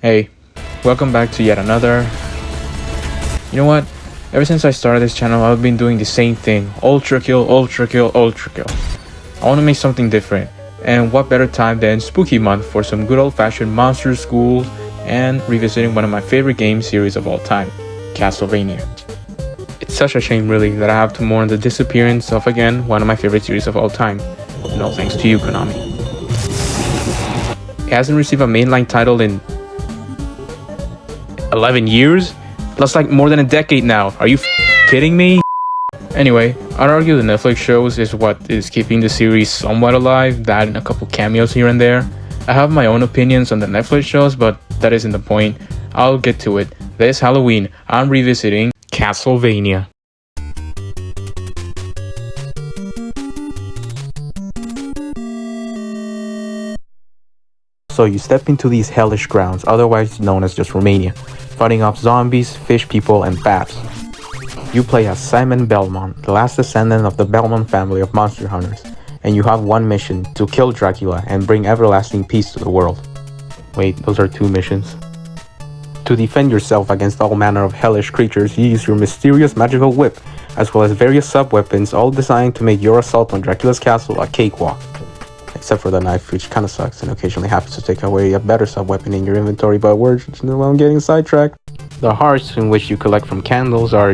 Hey, welcome back to yet another. You know what? Ever since I started this channel, I've been doing the same thing. Ultra kill, ultra kill, ultra kill. I want to make something different. And what better time than Spooky Month for some good old-fashioned monster schools and revisiting one of my favorite game series of all time, Castlevania. It's such a shame really that I have to mourn the disappearance of again one of my favorite series of all time. No thanks to you, Konami. It hasn't received a mainline title in 11 years? That's like more than a decade now. Are you kidding me? Anyway, I'd argue the Netflix shows is what is keeping the series somewhat alive, that and a couple cameos here and there. I have my own opinions on the Netflix shows, but that isn't the point. I'll get to it. This Halloween, I'm revisiting Castlevania. So you step into these hellish grounds, otherwise known as just Romania, fighting off zombies, fish people, and bats. You play as Simon Belmont, the last descendant of the Belmont family of monster hunters, and you have one mission: to kill Dracula and bring everlasting peace to the world. Wait, those are two missions. To defend yourself against all manner of hellish creatures, you use your mysterious magical whip, as well as various sub-weapons, all designed to make your assault on Dracula's castle a cakewalk. Except for the knife, which kinda sucks and occasionally happens to take away a better sub-weapon in your inventory, but I'm getting sidetracked. The hearts in which you collect from candles are...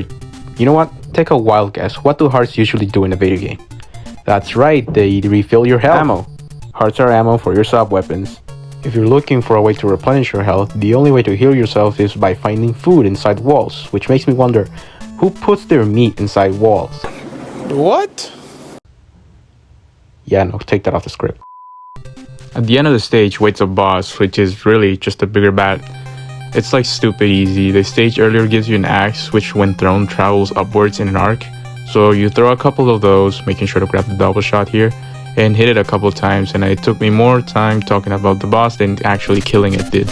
You know what? Take a wild guess. What do hearts usually do in a video game? That's right, they refill your health. Ammo. Hearts are ammo for your sub-weapons. If you're looking for a way to replenish your health, the only way to heal yourself is by finding food inside walls, which makes me wonder, who puts their meat inside walls? What? Yeah, no, take that off the script. At the end of the stage waits a boss, which is really just a bigger bat. It's like stupid easy. The stage earlier gives you an axe, which when thrown travels upwards in an arc. So you throw a couple of those, making sure to grab the double shot here, and hit it a couple of times, and it took me more time talking about the boss than actually killing it did.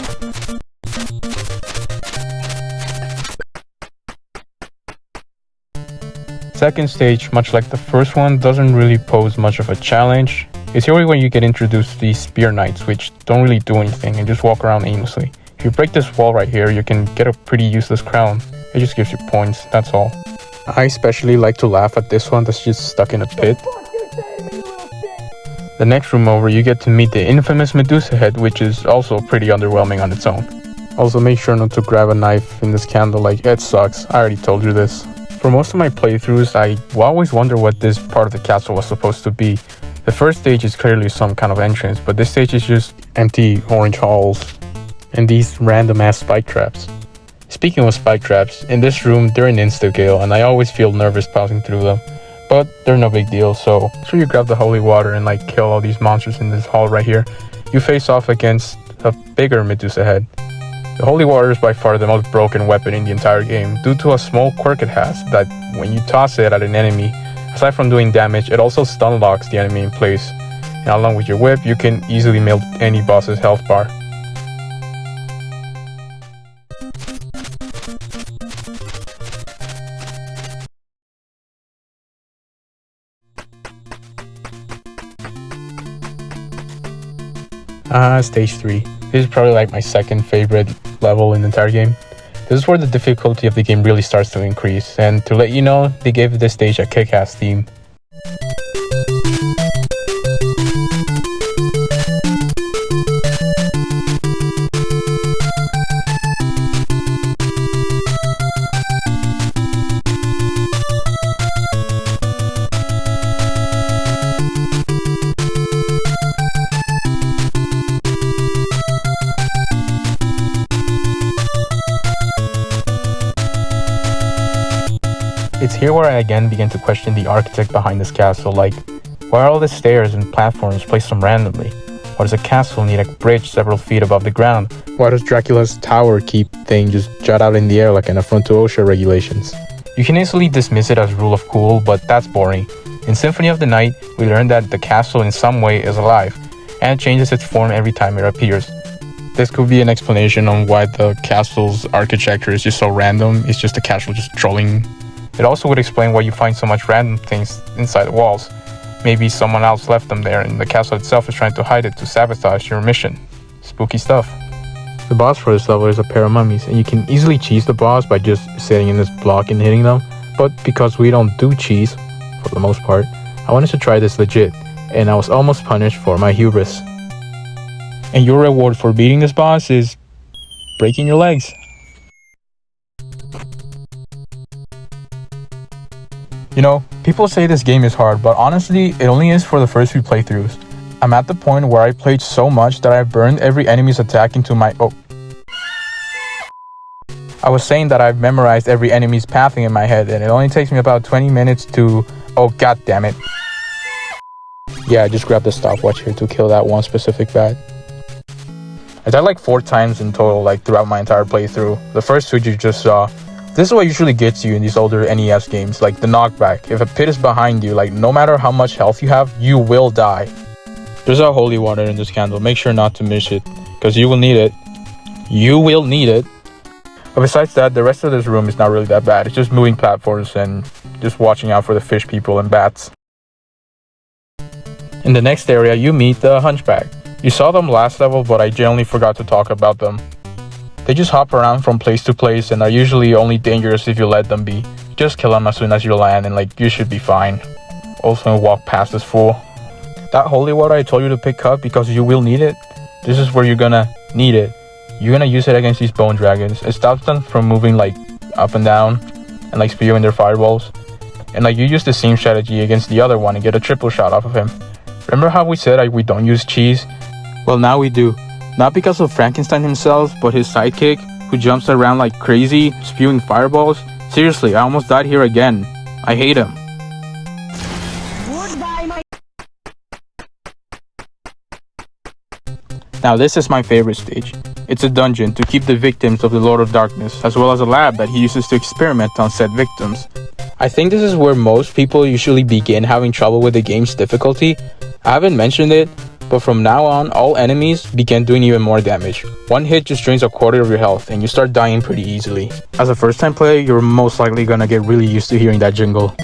Second stage, much like the first one, doesn't really pose much of a challenge. It's here when you get introduced to these spear knights, which don't really do anything and just walk around aimlessly. If you break this wall right here, you can get a pretty useless crown. It just gives you points, that's all. I especially like to laugh at this one that's just stuck in a pit. The next room over, you get to meet the infamous Medusa head, which is also pretty underwhelming on its own. Also, make sure not to grab a knife in this candle, like, it sucks. I already told you this. For most of my playthroughs, I always wonder what this part of the castle was supposed to be. The first stage is clearly some kind of entrance, but this stage is just empty orange halls and these random ass spike traps. Speaking of spike traps, in this room they're in insta-kill and I always feel nervous passing through them, but they're no big deal, so you grab the holy water and like kill all these monsters in this hall right here. You face off against a bigger Medusa head. The holy water is by far the most broken weapon in the entire game due to a small quirk it has that when you toss it at an enemy, aside from doing damage, it also stun locks the enemy in place. And along with your whip, you can easily melt any boss's health bar. Stage 3. This is probably like my second favorite level in the entire game. This is where the difficulty of the game really starts to increase, and to let you know, they gave this stage a kick-ass theme. It's here where I again begin to question the architect behind this castle, like, why are all the stairs and platforms placed so randomly? Why does a castle need a bridge several feet above the ground? Why does Dracula's tower keep thing just jut out in the air like an affront to OSHA regulations? You can easily dismiss it as rule of cool, but that's boring. In Symphony of the Night, we learn that the castle in some way is alive, and it changes its form every time it appears. This could be an explanation on why the castle's architecture is just so random. It's just the castle just trolling. It also would explain why you find so much random things inside the walls. Maybe someone else left them there and the castle itself is trying to hide it to sabotage your mission. Spooky stuff. The boss for this level is a pair of mummies, and you can easily cheese the boss by just sitting in this block and hitting them. But because we don't do cheese, for the most part, I wanted to try this legit, and I was almost punished for my hubris. And your reward for beating this boss is breaking your legs. You know, people say this game is hard, but honestly, it only is for the first few playthroughs. I'm at the point where I played so much that I burned every enemy's attack into my... I was saying that I've memorized every enemy's pathing in my head, and it only takes me about 20 minutes to... Oh, god damn it. Yeah, I just grabbed the stopwatch here to kill that one specific bat. I died like 4 times in total, like throughout my entire playthrough. The first 2 you just saw. This is what usually gets you in these older NES games, like the knockback. If a pit is behind you, like no matter how much health you have, you will die. There's a holy water in this candle, make sure not to miss it, because you will need it. You will need it. But besides that, the rest of this room is not really that bad. It's just moving platforms and just watching out for the fish people and bats. In the next area, you meet the hunchback. You saw them last level, but I generally forgot to talk about them. They just hop around from place to place and are usually only dangerous if you let them be. Just kill them as soon as you land and like you should be fine. Also walk past this fool. That holy water I told you to pick up because you will need it. This is where you're gonna need it. You're gonna use it against these bone dragons. It stops them from moving like up and down and like spewing their fireballs. And like you use the same strategy against the other one and get a triple shot off of him. Remember how we said we don't use cheese? Well, now we do. Not because of Frankenstein himself, but his sidekick, who jumps around like crazy, spewing fireballs. Seriously, I almost died here again. I hate him. Now this is my favorite stage. It's a dungeon to keep the victims of the Lord of Darkness, as well as a lab that he uses to experiment on said victims. I think this is where most people usually begin having trouble with the game's difficulty. I haven't mentioned it, but from now on, all enemies begin doing even more damage. One hit just drains a quarter of your health, and you start dying pretty easily. As a first-time player, you're most likely gonna get really used to hearing that jingle.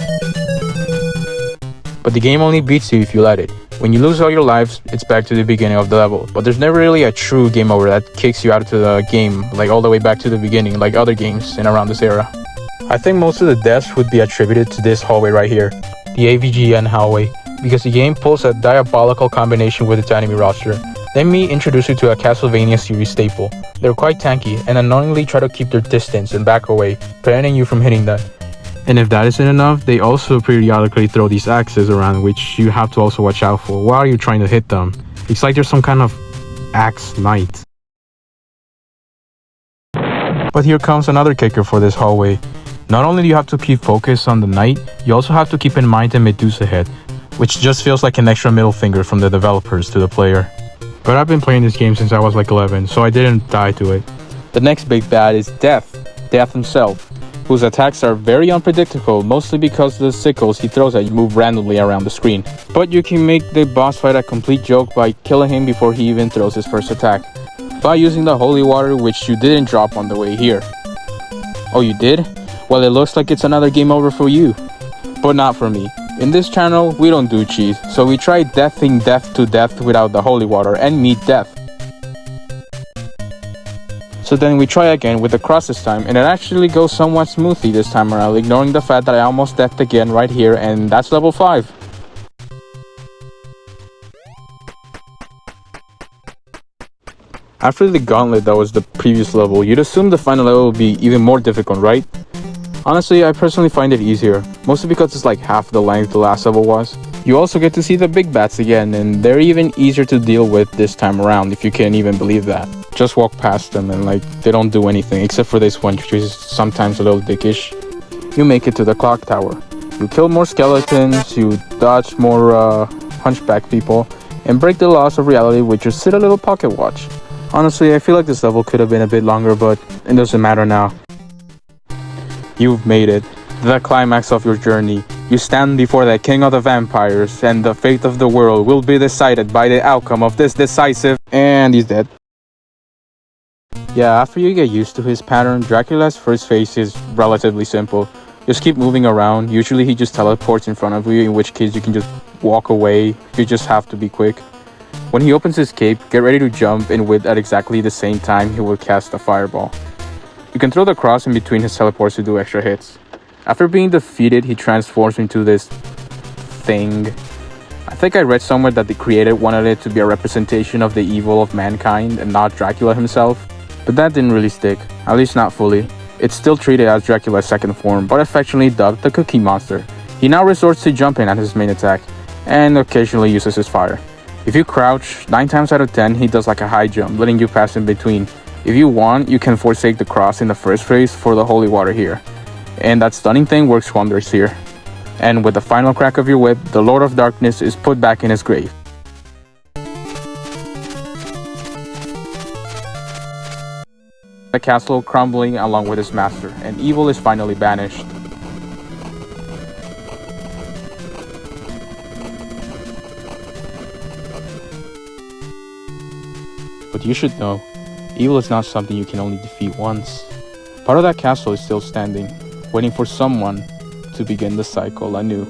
But the game only beats you if you let it. When you lose all your lives, it's back to the beginning of the level. But there's never really a true game over that kicks you out of the game, like all the way back to the beginning, like other games in around this era. I think most of the deaths would be attributed to this hallway right here, the AVGN hallway, because the game pulls a diabolical combination with its enemy roster. Let me introduce you to a Castlevania series staple. They're quite tanky and unknowingly try to keep their distance and back away, preventing you from hitting them. And if that isn't enough, they also periodically throw these axes around, which you have to also watch out for while you're trying to hit them. It's like there's some kind of axe knight. But here comes another kicker for this hallway. Not only do you have to keep focus on the knight, you also have to keep in mind the Medusa head, which just feels like an extra middle finger from the developers to the player. But I've been playing this game since I was like 11, so I didn't die to it. The next big bad is Death himself, whose attacks are very unpredictable, mostly because the sickles he throws at you move randomly around the screen. But you can make the boss fight a complete joke by killing him before he even throws his first attack, by using the holy water, which you didn't drop on the way here. Oh, you did? Well, it looks like it's another game over for you. But not for me. In this channel, we don't do cheese, so we try deathing death to death without the holy water and meet death. So then we try again with the cross this time, and it actually goes somewhat smoothly this time around, ignoring the fact that I almost deathed again right here, and that's level 5. After the gauntlet that was the previous level, you'd assume the final level would be even more difficult, right? Honestly, I personally find it easier, mostly because it's like half the length the last level was. You also get to see the big bats again, and they're even easier to deal with this time around, if you can even believe that. Just walk past them and like, they don't do anything, except for this one, which is sometimes a little dickish. You make it to the clock tower. You kill more skeletons, you dodge more hunchback people, and break the laws of reality with your silly little pocket watch. Honestly, I feel like this level could have been a bit longer, but it doesn't matter now. You've made it. The climax of your journey. You stand before the king of the vampires, and the fate of the world will be decided by the outcome of this decisive... And he's dead. Yeah, after you get used to his pattern, Dracula's first phase is relatively simple. Just keep moving around. Usually he just teleports in front of you, in which case you can just walk away. You just have to be quick. When he opens his cape, get ready to jump in with at exactly the same time he will cast a fireball. You can throw the cross in between his teleports to do extra hits. After being defeated, he transforms into this thing. I think I read somewhere that the creator wanted it to be a representation of the evil of mankind and not Dracula himself, but that didn't really stick, at least not fully. It's still treated as Dracula's second form, but affectionately dubbed the Cookie Monster. He now resorts to jumping at his main attack, and occasionally uses his fire. If you crouch, 9 times out of 10 he does like a high jump, letting you pass in between. If you want, you can forsake the cross in the first phase for the holy water here. And that stunning thing works wonders here. And with the final crack of your whip, the Lord of Darkness is put back in his grave. The castle crumbling along with his master, and evil is finally banished. But you should know, evil is not something you can only defeat once. Part of that castle is still standing, waiting for someone to begin the cycle anew.